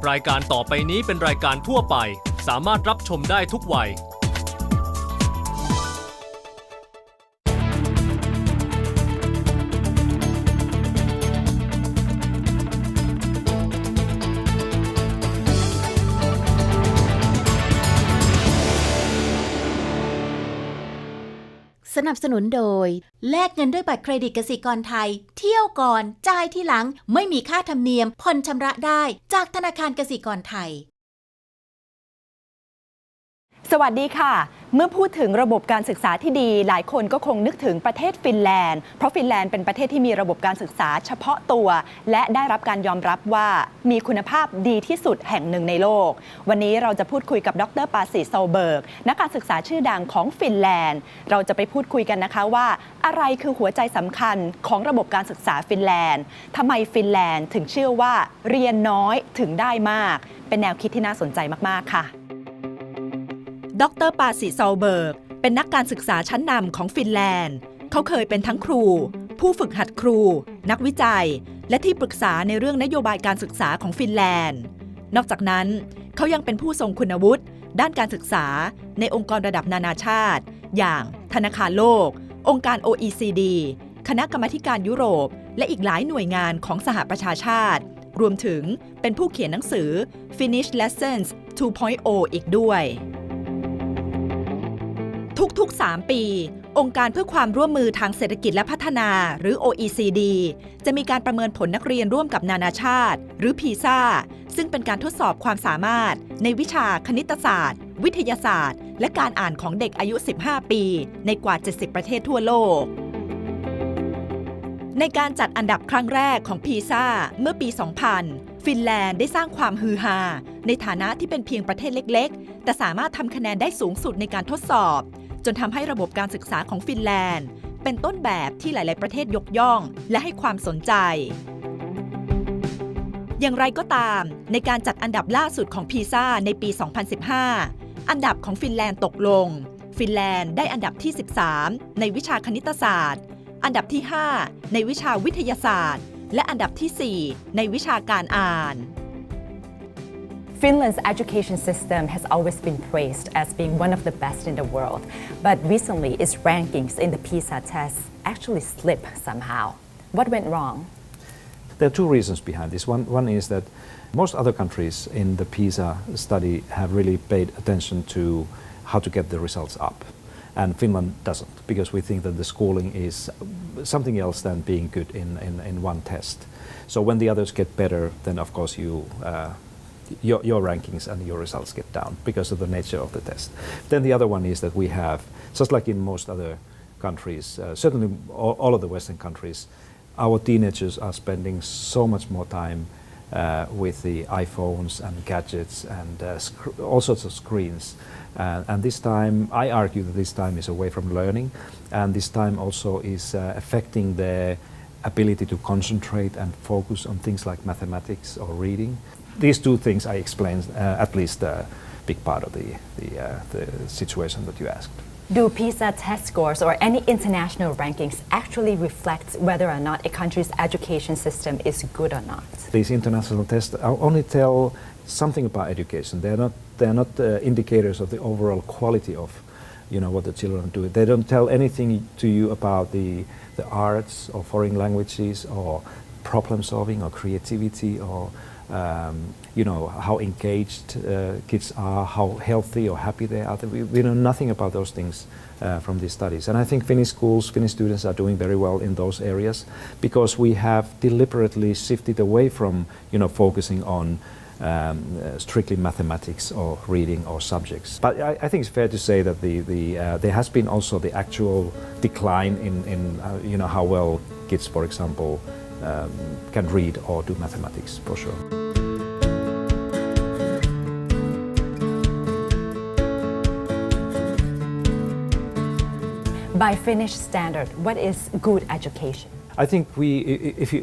รายการต่อไปนี้เป็นรายการทั่วไปสามารถรับชมได้ทุกวัยสนับสนุนโดยแลกเงินด้วยบัตรเครดิตกสิกรไทยเที่ยวก่อนจ่ายที่หลังไม่มีค่าธรรมเนียมผ่อนชำระได้จากธนาคารกสิกรไทยสวัสดีค่ะเมื่อพูดถึงระบบการศึกษาที่ดีหลายคนก็คงนึกถึงประเทศฟินแลนด์เพราะฟินแลนด์เป็นประเทศที่มีระบบการศึกษาเฉพาะตัวและได้รับการยอมรับว่ามีคุณภาพดีที่สุดแห่งหนึ่งในโลกวันนี้เราจะพูดคุยกับดร.ปาสโซเบิร์กนักการศึกษาชื่อดังของฟินแลนด์เราจะไปพูดคุยกันนะคะว่าอะไรคือหัวใจสำคัญของระบบการศึกษาฟินแลนด์ทำไมฟินแลนด์ถึงเชื่อว่าเรียนน้อยถึงได้มากเป็นแนวคิดที่น่าสนใจมากๆค่ะดร.ปาสโซเบิร์กเป็นนักการศึกษาชั้นนำของฟินแลนด์เขาเคยเป็นทั้งครูผู้ฝึกหัดครูนักวิจัยและที่ปรึกษาในเรื่องนโยบายการศึกษาของฟินแลนด์นอกจากนั้นเขายังเป็นผู้ทรงคุณวุฒิด้านการศึกษาในองค์กรระดับนานาชาติอย่างธนาคารโลกองค์การ OECD คณะกรรมาธิการยุโรปและอีกหลายหน่วยงานของสหประชาชาติรวมถึงเป็นผู้เขียนหนังสือ Finnish Lessons 2.0 อีกด้วยทุกๆ 3 ปี องค์การเพื่อความร่วมมือทางเศรษฐกิจและพัฒนาหรือ OECD จะมีการประเมินผลนักเรียนร่วมกับนานาชาติหรือ PISA ซึ่งเป็นการทดสอบความสามารถในวิชาคณิตศาสตร์วิทยาศาสตร์และการอ่านของเด็กอายุ 15 ปีในกว่า 70 ประเทศทั่วโลกในการจัดอันดับครั้งแรกของ PISA เมื่อปี 2000 ฟินแลนด์ได้สร้างความฮือฮาในฐานะที่เป็นเพียงประเทศเล็กๆแต่สามารถทำคะแนนได้สูงสุดในการทดสอบจนทำให้ระบบการศึกษาของฟินแลนด์เป็นต้นแบบที่หลายๆประเทศยกย่องและให้ความสนใจอย่างไรก็ตามในการจัดอันดับล่าสุดของ PISA ในปี 2015 อันดับของฟินแลนด์ตกลงฟินแลนด์ได้อันดับที่ 13 ในวิชาคณิตศาสตร์อันดับที่ 5 ในวิชาวิทยาศาสตร์และอันดับที่ 4 ในวิชาการอ่านFinland's education system has always been praised as being one of the best in the world, but recently its rankings in the PISA tests actually slipped somehow. What went wrong? There are two reasons behind this. One is that most other countries in the PISA study have really paid attention to how to get the results up. And Finland doesn't, because we think that the schooling is something else than being good in one test. So when the others get better, then of course your rankings and your results get down because of the nature of the test. Then the other one is that we have, just like in most other countries, certainly all of the Western countries, our teenagers are spending so much more time with the iPhones and gadgets and all sorts of screens. And this time, I argue that this time is away from learning, and this time also is affecting their ability to concentrate and focus on things like mathematics or reading. These two things I explained at least a big part of the situation that you asked. Do PISA test scores or any international rankings actually reflect whether or not a country's education system is good or not? These international tests only tell something about education. They're not indicators of the overall quality of what the children do. They don't tell anything to you about the arts or foreign languages or problem solving or creativity or how engaged kids are, how healthy or happy they are. We know nothing about those things from these studies. And I think Finnish schools, Finnish students are doing very well in those areas because we have deliberately shifted away from, focusing on strictly mathematics or reading or subjects. But I think it's fair to say that there has been also the actual decline in how well kids, for example, can read or do mathematics for sure. By Finnish standard, what is good education? I think if you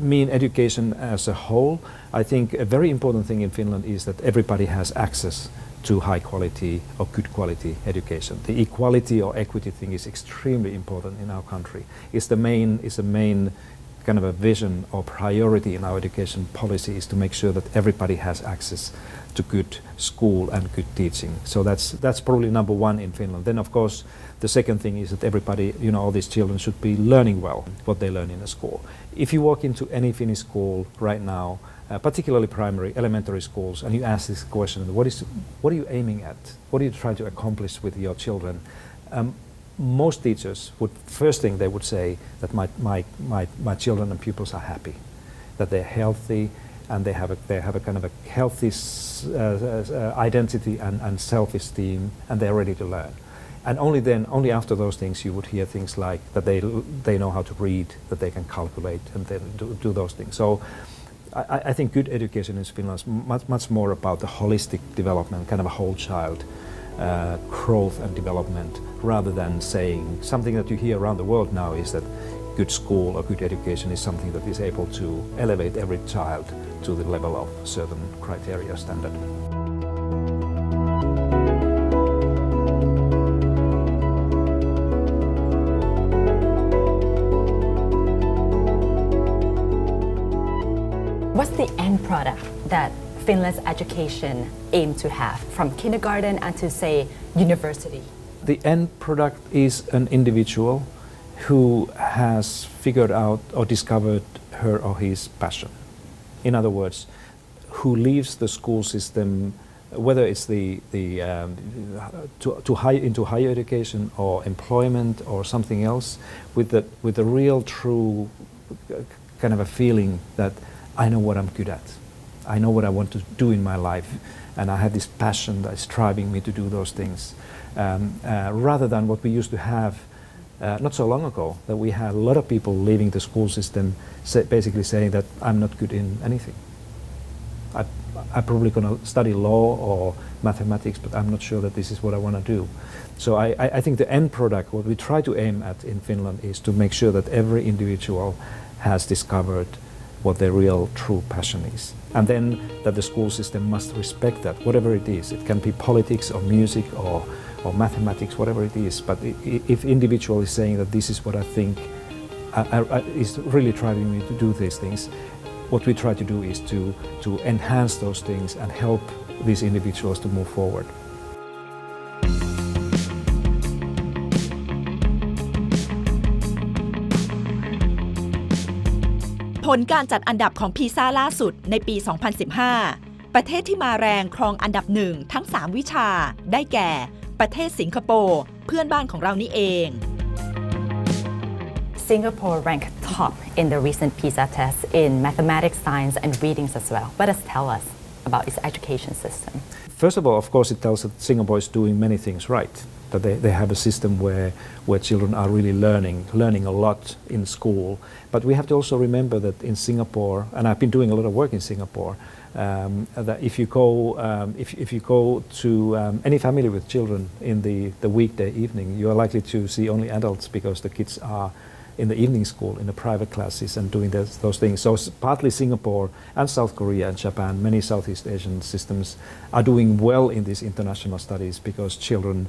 mean education as a whole, I think a very important thing in Finland is that everybody has access to high quality or good quality education. The equality or equity thing is extremely important in our country. It's the main kind of a vision or priority in our education policy is to make sure that everybody has access to good school and good teaching. So that's probably number one in Finland. Then of course the second thing is that everybody, all these children should be learning well what they learn in a school. If you walk into any Finnish school right now, particularly primary, elementary schools, and you ask this question, what are you aiming at? What do you try to accomplish with your children? Most teachers first thing they would say that my children and pupils are happy, that they're healthy, and they have a kind of a healthy identity and self-esteem, and they're ready to learn. And only after those things you would hear things like that they know how to read, that they can calculate, and then do those things. So I think good education in Finland is much more about the holistic development, kind of a whole child growth and development, rather than saying something that you hear around the world now is that good school or good education is something that is able to elevate every child to the level of certain criteria standard. What's the end product that Finland's education aims to have from kindergarten and to, say, university? The end product is an individual who has figured out or discovered her or his passion. In other words, who leaves the school system, whether it's into higher education or employment or something else, with the real true kind of a feeling that I know what I'm good at. I know what I want to do in my life, and I have this passion that is driving me to do those things. Rather than what we used to have not so long ago, that we had a lot of people leaving the school system basically saying that I'm not good in anything. I'm probably going to study law or mathematics, but I'm not sure that this is what I want to do. So I think the end product, what we try to aim at in Finland, is to make sure that every individual has discovered what their real true passion is. And then that the school system must respect that, whatever it is. It can be politics or music or mathematics, whatever it is. But if individual is saying that this is what I think is really driving me to do these things, what we try to do is to enhance those things and help these individuals to move forward. ผลการจัดอันดับของพีซ่าล่าสุดในปี 2015 ประเทศที่มาแรงครองอันดับหนึ่งทั้ง 3 วิชาได้แก่ประเทศสิงคโปร์เพื่อนบ้านของเรานี่เอง Singapore ranked top in the recent PISA test in mathematics, science, and readings as well. What does it tell us about its education system? First of all, of course, it tells that Singapore is doing many things right. That they have a system where children are really learning a lot in school. But we have to also remember that in Singapore, and I've been doing a lot of work in Singapore, that if you go to any family with children in the weekday evening, you are likely to see only adults because the kids are in the evening school, in the private classes, and doing those things. So partly Singapore and South Korea and Japan, many Southeast Asian systems are doing well in these international studies because children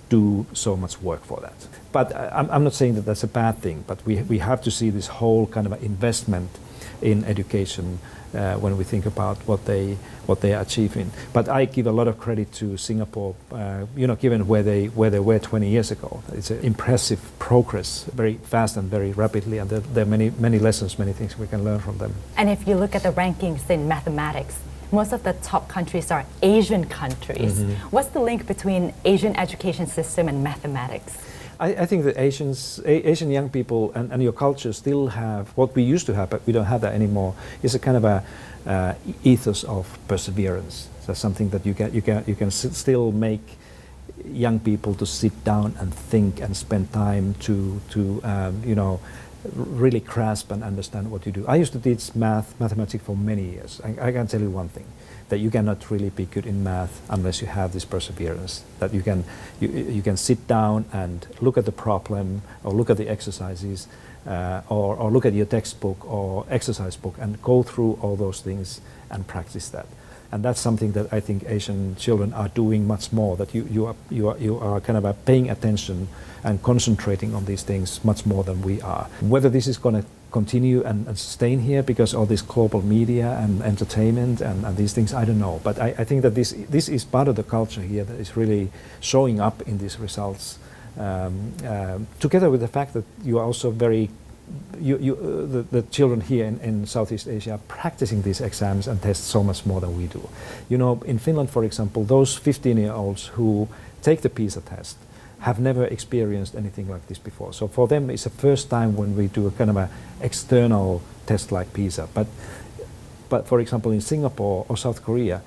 do so much work for that. But I'm not saying that that's a bad thing, but we have to see this whole kind of investment in education when we think about what they are achieving. But I give a lot of credit to Singapore, given where they were 20 years ago. It's an impressive progress, very fast and very rapidly, and there are many lessons, many things we can learn from them. And if you look at the rankings in mathematics, most of the top countries are Asian countries. Mm-hmm. What's the link between Asian education system and mathematics? I think that Asian young people and your culture still have what we used to have, but we don't have that anymore. Is a kind of a ethos of perseverance. So something that you can still make young people to sit down and think and spend time to really grasp and understand what you do. I used to teach mathematics for many years. I can tell you one thing, that you cannot really be good in math unless you have this perseverance, that you can sit down and look at the problem or look at the exercises or look at your textbook or exercise book and go through all those things and practice that. And that's something that I think Asian children are doing much more, that you are kind of paying attention and concentrating on these things much more than we are. Whether this is going to continue and sustain here because all this global media and entertainment and these things, I don't know. But I think that this is part of the culture here that is really showing up in these results, together with the fact that you are also very, the children here in Southeast Asia are practicing these exams and tests so much more than we do. You know, in Finland, for example, those 15-year-olds who take the PISA test have never experienced anything like this before. So for them, it's the first time when we do a kind of a external test like PISA. But for example, in Singapore or South Korea,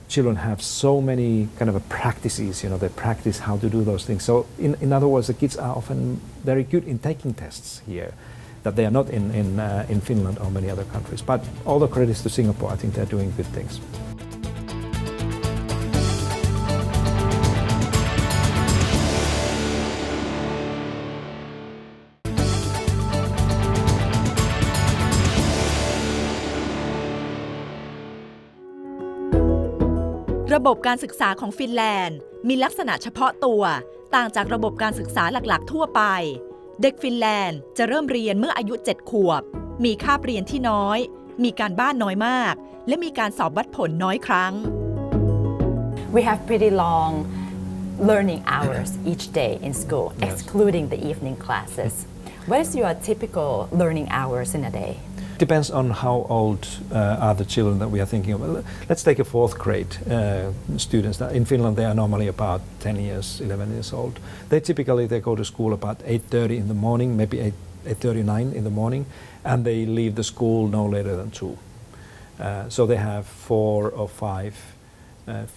children have so many kind of practices. You know, they practice how to do those things. So in other words, the kids are often very good in taking tests here, that they are not in Finland or many other countries. But all the credits to Singapore, I think they're doing good things. ระบบการศึกษาของฟินแลนด์มีลักษณะเฉพาะตัวต่างจากระบบการศึกษาหลักๆทั่วไปเด็กฟินแลนด์จะเริ่มเรียนเมื่ออายุ 7 ขวบมีคาบเรียนที่น้อยมีการบ้านน้อยมากและมีการสอบวัดผลน้อยครั้ง We have pretty long learning hours each day in school, excluding the evening classes. What is your typical learning hours in a day? Depends on how old are the children that we are thinking of. Let's take a fourth grade students. In Finland, they are normally about 10 years, 11 years old. They go to school about 8:30 in the morning, maybe 8:39 in the morning, and they leave the school no later than 2. So they have 4 or 5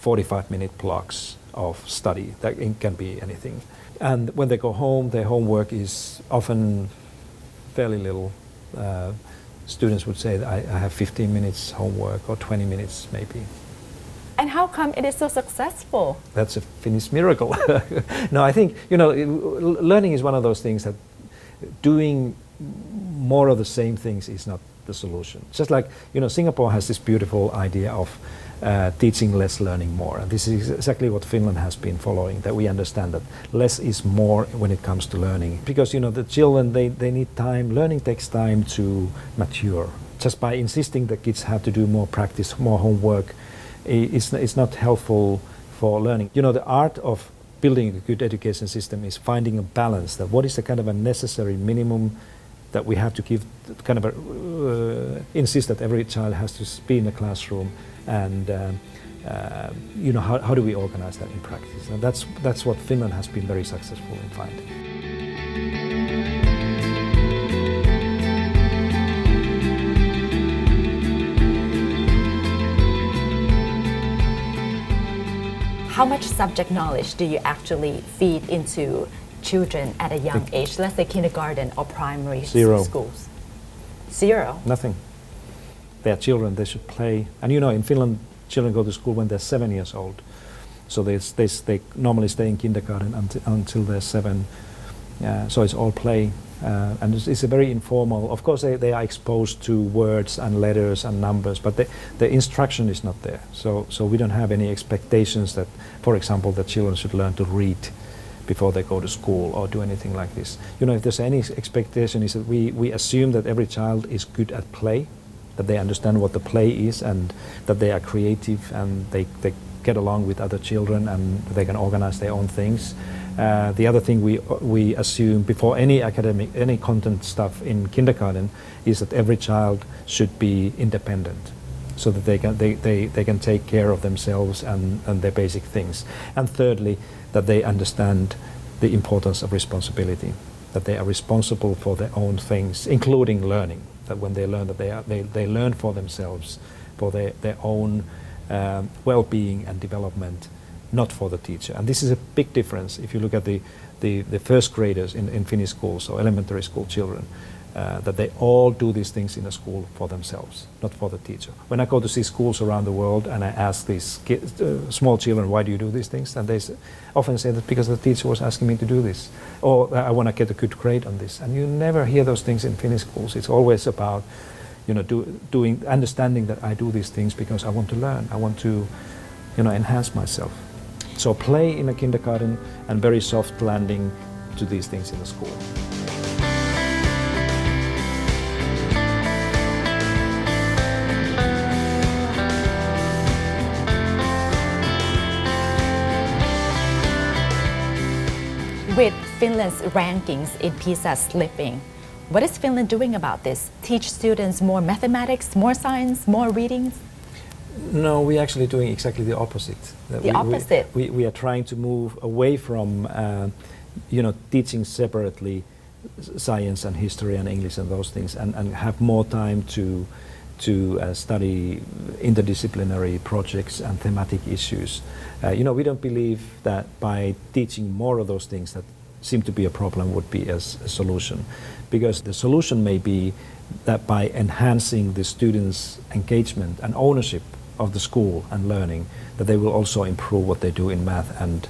45-minute blocks of study. That can be anything. And when they go home, their homework is often fairly little. Students would say that I have 15 minutes homework or 20 minutes maybe. And how come it is so successful? That's a Finnish miracle. No, I think, you know, learning is one of those things that doing more of the same things is not the solution. Just like, you know, Singapore has this beautiful idea of teaching less, learning more. And this is exactly what Finland has been following, that we understand that less is more when it comes to learning. Because, you know, the children, they need time. Learning takes time to mature. Just by insisting that kids have to do more practice, more homework, it's not helpful for learning. You know, the art of building a good education system is finding a balance, that what is the kind of a necessary minimum that we have to give, kind of insist that every child has to be in a classroom, and you know, how do we organize that in practice? And that's what Finland has been very successful in finding. How much subject knowledge do you actually feed into children at a young age, let's say kindergarten or primary schools? Zero? Nothing. They are children, they should play. And you know, in Finland, children go to school when they're 7 years old. So they normally stay in kindergarten until they're 7. So it's all play. And it's a very informal, of course they are exposed to words and letters and numbers, but the instruction is not there. So we don't have any expectations that, for example, that children should learn to read before they go to school or do anything like this. You know, if there's any expectation, is that we assume that every child is good at play, that they understand what the play is, and that they are creative and they get along with other children and they can organize their own things. The other thing we assume before any content stuff in kindergarten is that every child should be independent, so that they can take care of themselves and their basic things. And thirdly, that they understand the importance of responsibility, that they are responsible for their own things, including learning. That when they learn, that they learn for themselves, for their own well-being and development, not for the teacher. And this is a big difference if you look at the first graders in Finnish schools or elementary school children, that they all do these things in a school for themselves, not for the teacher. When I go to see schools around the world and I ask these small children, why do you do these things? And they often say that because the teacher was asking me to do this, or I want to get a good grade on this. And you never hear those things in Finnish schools. It's always about, you know, understanding that I do these things because I want to learn. I want to, you know, enhance myself. So play in a kindergarten and very soft landing to these things in the school. Finland's rankings in PISA slipping. What is Finland doing about this? Teach students more mathematics, more science, more readings? No, we're actually doing exactly the opposite. The opposite? We are trying to move away from, teaching separately science and history and English and those things, and have more time to study interdisciplinary projects and thematic issues. We don't believe that by teaching more of those things that seem to be a problem would be a solution, because the solution may be that by enhancing the students' engagement and ownership of the school and learning, that they will also improve what they do in math and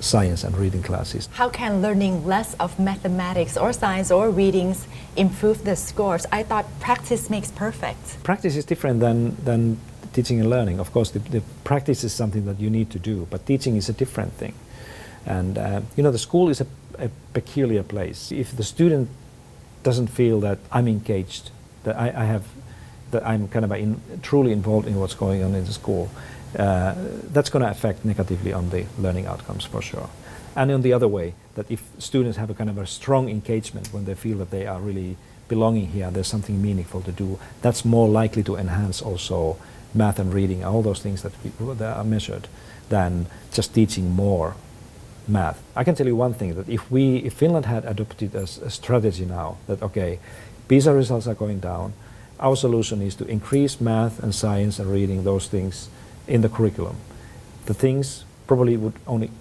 science and reading classes. How can learning less of mathematics or science or readings improve the scores? I thought practice makes perfect. Practice is different than teaching and learning. Of course, the practice is something that you need to do, but teaching is a different thing. And the school is a peculiar place. If the student doesn't feel that I'm engaged, that that I'm kind of truly involved in what's going on in the school, that's going to affect negatively on the learning outcomes for sure. And in the other way, that if students have a kind of a strong engagement when they feel that they are really belonging here, there's something meaningful to do, that's more likely to enhance also math and reading, all those things that are measured, than just teaching more math. I can tell you one thing, that if Finland had adopted a strategy now, that okay, PISA results are going down, our solution is to increase math and science and reading, those things, in the curriculum. The things probably would only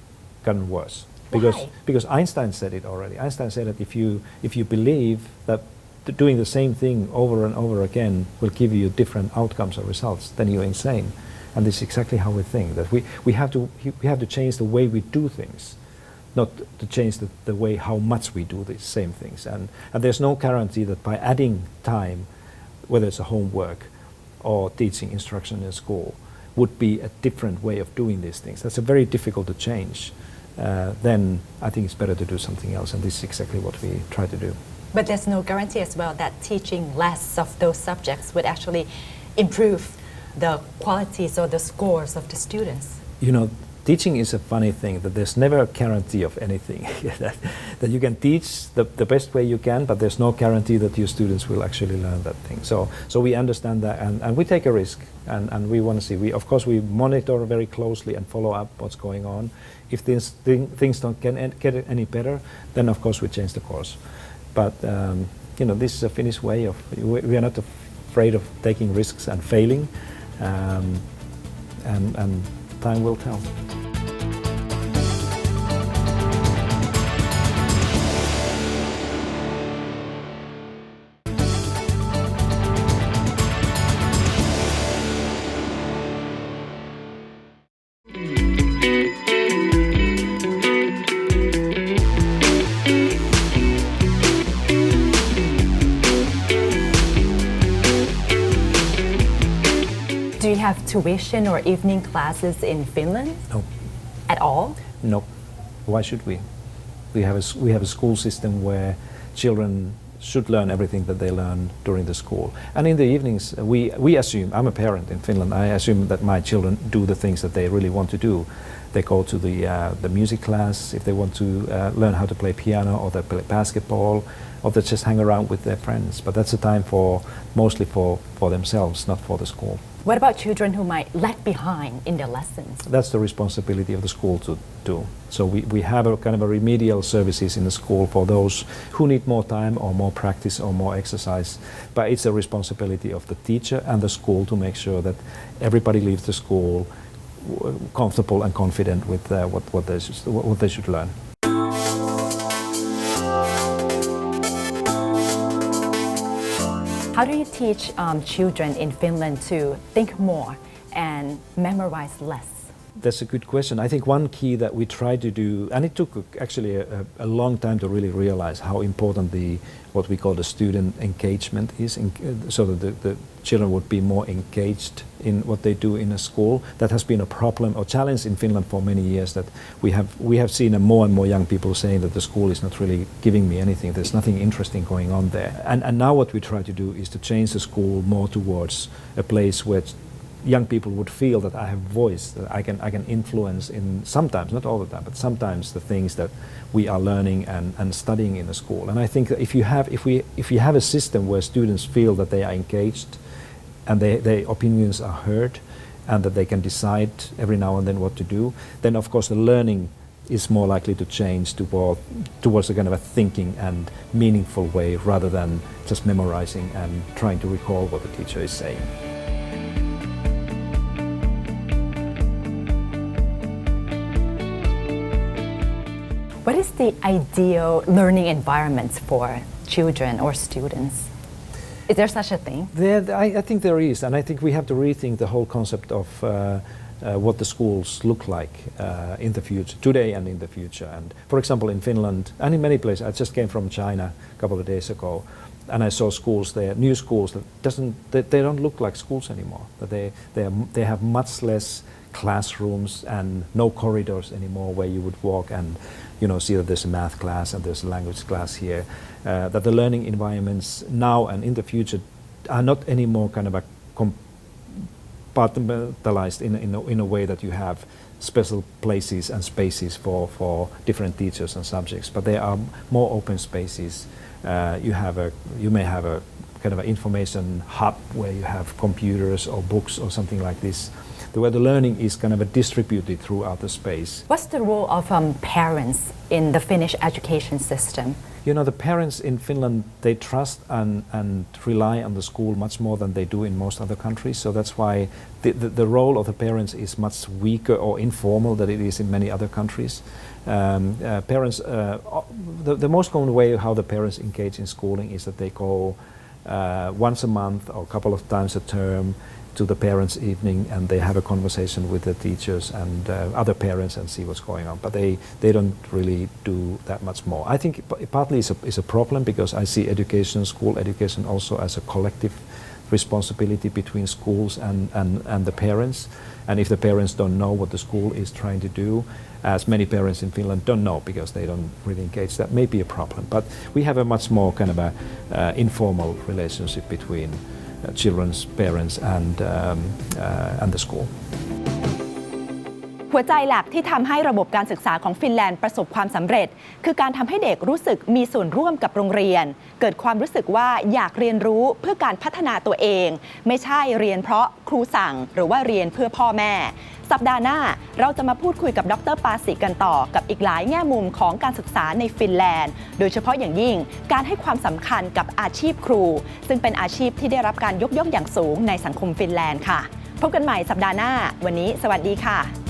gotten worse. Because Einstein said it already. Einstein said that if you believe that doing the same thing over and over again will give you different outcomes or results, then you're insane. And this is exactly how we think, that we have to change the way we do things, not to change the way how much we do these same things. And there's no guarantee that by adding time, whether it's a homework or teaching instruction in school, would be a different way of doing these things. That's very difficult to change. Then I think it's better to do something else, and this is exactly what we try to do. But there's no guarantee as well that teaching less of those subjects would actually improve the qualities or the scores of the students. Teaching is a funny thing, that there's never a guarantee of anything. that you can teach the best way you can, but there's no guarantee that your students will actually learn that thing. So we understand that, and we take a risk, and we want to see. Of course, we monitor very closely and follow up what's going on. If things don't get any better, then of course we change the course. But this is a Finnish way of. We are not afraid of taking risks and failing, and time will tell. Do you have tuition or evening classes in Finland? No. At all? No. Why should we? We have a school system where children should learn everything that they learn during the school. And in the evenings, we assume, I'm a parent in Finland, I assume that my children do the things that they really want to do. They go to the music class if they want to learn how to play piano, or they play basketball, or they just hang around with their friends. But that's a time mostly for themselves, not for the school. What about children who might lag behind in their lessons? That's the responsibility of the school to do. So we have a kind of a remedial services in the school for those who need more time or more practice or more exercise. But it's a responsibility of the teacher and the school to make sure that everybody leaves the school comfortable and confident with what they should learn. How do you teach children in Finland to think more and memorize less? That's a good question. I think one key that we try to do, and it took actually a long time to really realize how important what we call the student engagement is, so that the children would be more engaged in what they do in a school. That has been a problem or challenge in Finland for many years, that we have seen more and more young people saying that the school is not really giving me anything, there's nothing interesting going on there. And now what we try to do is to change the school more towards a place where young people would feel that I have voice, that I can influence in sometimes, not all the time, but sometimes the things that we are learning and studying in the school. And I think that if you have a system where students feel that they are engaged and their opinions are heard and that they can decide every now and then what to do, then of course the learning is more likely to change towards a kind of a thinking and meaningful way rather than just memorizing and trying to recall what the teacher is saying. What is the ideal learning environment for children or students? Is there such a thing? I think there is, and I think we have to rethink the whole concept of what the schools look like in the future, today and in the future. And for example, in Finland and in many places, I just came from China a couple of days ago, and I saw schools there, new schools that they don't look like schools anymore. That they have much less classrooms and no corridors anymore where you would walk and see that there's a math class and there's a language class here. That the learning environments now and in the future are not anymore kind of a compartmentalized in a way that you have special places and spaces for different teachers and subjects, but they are more open spaces. You may have a kind of an information hub where you have computers or books or something like this, where the learning is kind of distributed throughout the space. What's the role of parents in the Finnish education system? The parents in Finland, they trust and rely on the school much more than they do in most other countries. So that's why the role of the parents is much weaker or informal than it is in many other countries. Parents, the most common way how the parents engage in schooling is that they go once a month or a couple of times a term to the parents' evening, and they have a conversation with the teachers and other parents and see what's going on. But they don't really do that much more. I think partly it's a problem because I see school education also as a collective responsibility between schools and the parents. And if the parents don't know what the school is trying to do, as many parents in Finland don't know because they don't really engage, that may be a problem. But we have a much more kind of a informal relationship between children's parents and the school. หัวใจหลักที่ทำให้ระบบการศึกษาของฟินแลนด์ประสบความสำเร็จคือการทำให้เด็กรู้สึกมีส่วนร่วมกับโรงเรียนเกิดความรู้สึกว่าอยากเรียนรู้เพื่อการพัฒนาตัวเองไม่ใช่เรียนเพราะครูสั่งหรือว่าเรียนเพื่อพ่อแม่สัปดาห์หน้าเราจะมาพูดคุยกับดร.ปาสิกันต่อกับอีกหลายแง่มุมของการศึกษาในฟินแลนด์โดยเฉพาะอย่างยิ่งการให้ความสำคัญกับอาชีพครูซึ่งเป็นอาชีพที่ได้รับการยกย่องอย่างสูงในสังคมฟินแลนด์ค่ะพบกันใหม่สัปดาห์หน้าวันนี้สวัสดีค่ะ